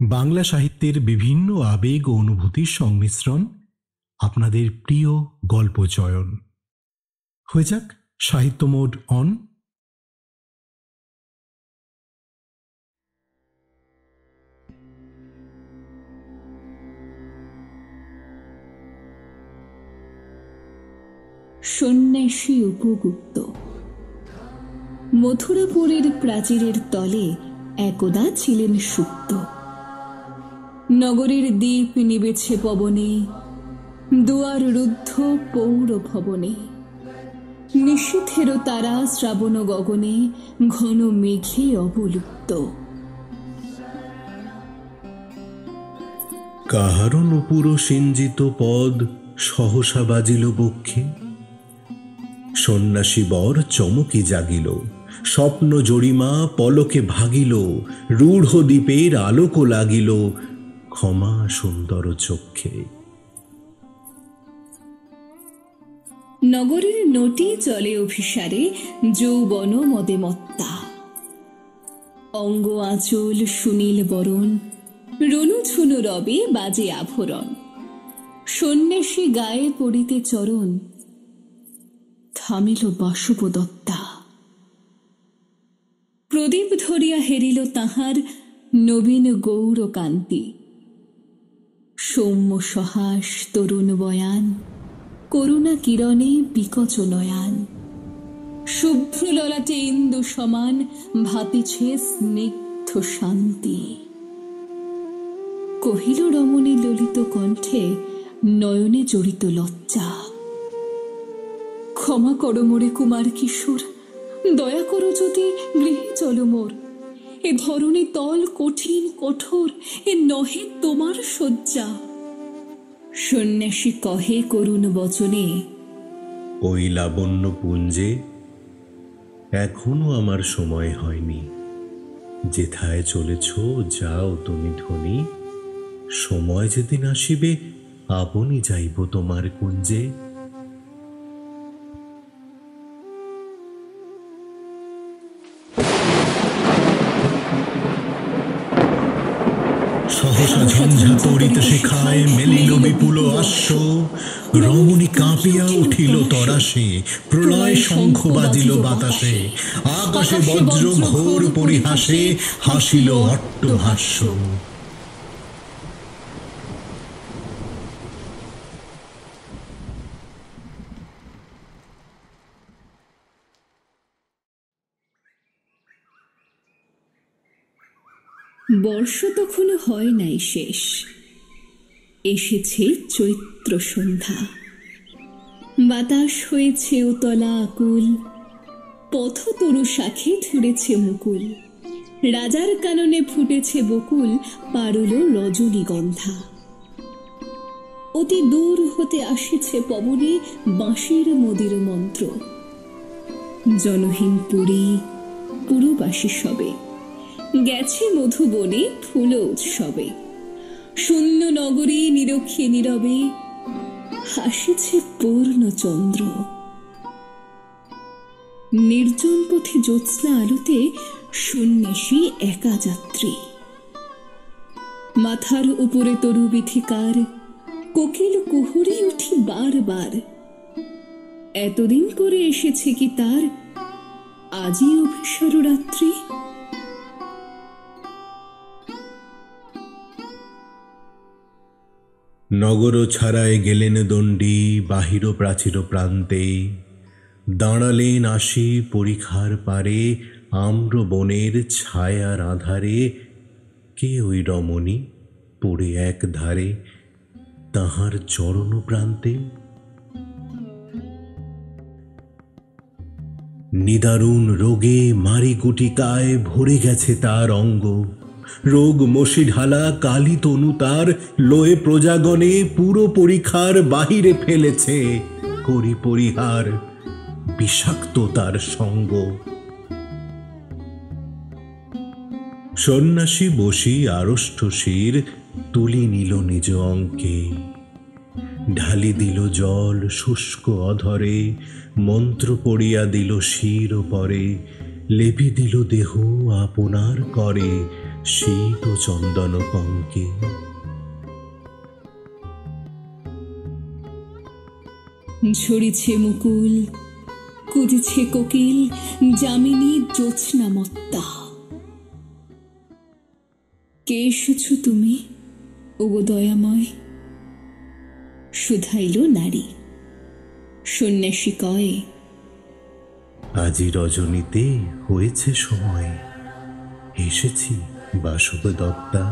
বাংলা সাহিত্যের বিভিন্ন আবেগ ও অনুভূতির সংমিশ্রণ, আপনাদের প্রিয় গল্প চয়ন। হয়ে যাক সাহিত্য মোড অন। সন্ন্যাসী উপগুপ্ত। মথুরাপুরের প্রাচীরের তলে একদা ছিলেন সুপ্ত। নগরের দ্বীপ নিবেছে পবনে, দুয়ার রুদ্ধ পৌর ভবনে। নিশীথেরও তারা শ্রাবণ গগনে, ঘন মেঘে অবলুপ্ত। কাহারো নুপুর সিঞ্জিত পদ সহসা বাজিল বক্ষে। সন্ন্যাসী বর চমকি জাগিল, স্বপ্ন জরিমা পলকে ভাগিল। রূঢ় দ্বীপের আলোক লাগিল, ক্ষমা সুন্দর চক্ষে। নগরের নটি চলে অভিসারে, যৌবন মদে মত্তা। অঙ্গ আঁচল সুনীল বরণ, রণুঝুনু রবে বাজে আভরণ। সন্ন্যাসী গায়ে পড়িতে চরণ, থামিল বাসবদত্তা। প্রদীপ ধরিয়া হেরিল তাহার নবীন গৌর কান্তি। সৌম্য সহাস তরুণ বয়ান, করুণা কিরণে বিকচ নয়ান। শুভ্র ললাটে ইন্দু সমান, ভাতিছে স্নিগ্ধ শান্তি। কহিল রমণী ললিত কণ্ঠে, নয়নে জড়িত লজ্জা। ক্ষমা করো মোরে কুমার কিশোর, দয়া করো যদি গৃহে চলো মোর। এ ধরণী তল কঠিন কঠোর, এ নহে তোমার শয্যা। সন্ন্যাসী কহে করুণ বচনে, ওই লাবণ্য পুঞ্জে এখনো আমার সময় হয়নি। যেথায় চলেছ যাও তুমি ধনী, সময় যেদিন আসিবে আপনি যাইব তোমার কুঞ্জে। সহসা ঝঞ্ঝা তড়িত শেখায় মেলিল বিপুল অশ্ব। রমণী কাঁপিয়া উঠিল তরাসে, প্রলয় শঙ্খ বাজিল বাতাসে। আকাশে বজ্র ঘোর পরিহাসে, হাসিল অট্টহাস্য। বর্ষ তখনও হয় নাই শেষ, এসেছে চৈত্র সন্ধ্যা। বাতাস হয়েছে উতলা আকুল, পথতরু শাখে ধরেছে মুকুল। রাজার কাননে ফুটেছে বকুল, পারুল রজনীগন্ধা। অতি দূর হতে আসিছে পবনে বাঁশির মদির মন্ত্র। জনহীন পুরী পুরবাসী সবে, গেছে মধুবনে ফুল উৎসবে। শূন্য নগরী নিরক্ষে নীরবে, হাসিছে পূর্ণচন্দ্র। নির্জন পথে জ্যোৎস্না আলোতে, সন্ন্যাসী একা যাত্রী। মাথার উপরে তরু বিথিকার, কোকিল কুহুরে উঠি বারবার। এতদিন করে এসেছে কি তার, আজই অভিসার রাত্রি। নগর ছাড়ায় গেলেন দণ্ডী, বাহির প্রাচীর প্রান্তে। দাঁড়ালেন আসি পরিখার পারে, আম্র বনের ছায়ার আধারে। কে ওই রমণী পড়ে এক ধারে, তাহার চরণ প্রান্তে? নিদারুণ রোগে মারি গুটিকায় ভরে গেছে তার অঙ্গ। রোগ মশি ঢালা কালী তনু তার, লোয়ে প্রজাগণে পুরো পরিখার বাহিরে ফেলেছে করি পরিহার, বিষাক্ত তার সঙ্গ। সন্ন্যাসী বসি আড়ষ্ট শির, তুলি নিল নিজ অঙ্কে। ঢালি দিল জল শুষ্ক অধরে, মন্ত্র পড়িয়া দিল শির পরে। লেপি দিল দেহ আপনার করে, শীত চন্দন পঙ্কে। ঝরিছে মুকুল, কুজছে কোকিল, যামিনী জ্যোৎস্না মত্তা। কে এসেছ তুমি, ওগো দয়াময়? শুধাইল নারী, সন্ন্যাসী কয়, আজি রজনীতে হয়েছে সময়, এসেছি বাসব দত্তা।